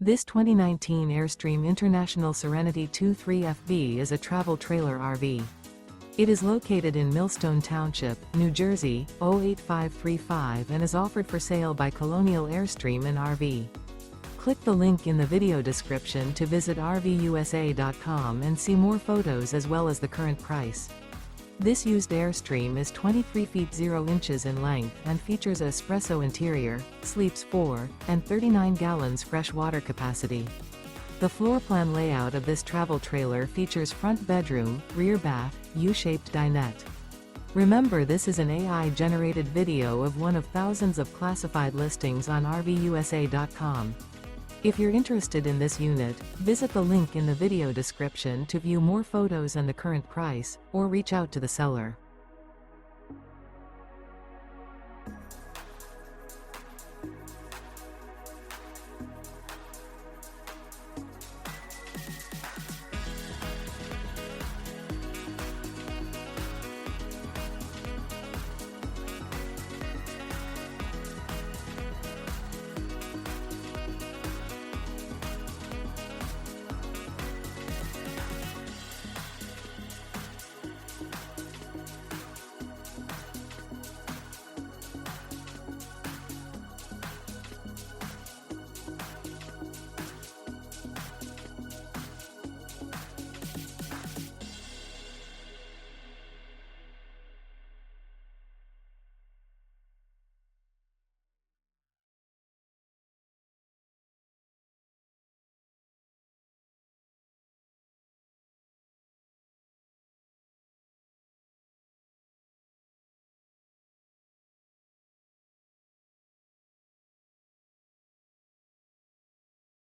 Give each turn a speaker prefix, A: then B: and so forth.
A: This 2019 Airstream International Serenity 23FB is a travel trailer RV. It is located in Millstone Township, New Jersey, 08535 and is offered for sale by Colonial Airstream RV. Click the link in the video description to visit RVUSA.com and see more photos as well as the current price. This used Airstream is 23 feet 0 inches in length and features an Espresso interior, sleeps 4, and 39 gallons fresh water capacity. The floor plan layout of this travel trailer features front bedroom, rear bath, U-shaped dinette. Remember, this is an AI-generated video of one of thousands of classified listings on RVUSA.com. If you're interested in this unit, visit the link in the video description to view more photos and the current price, or reach out to the seller.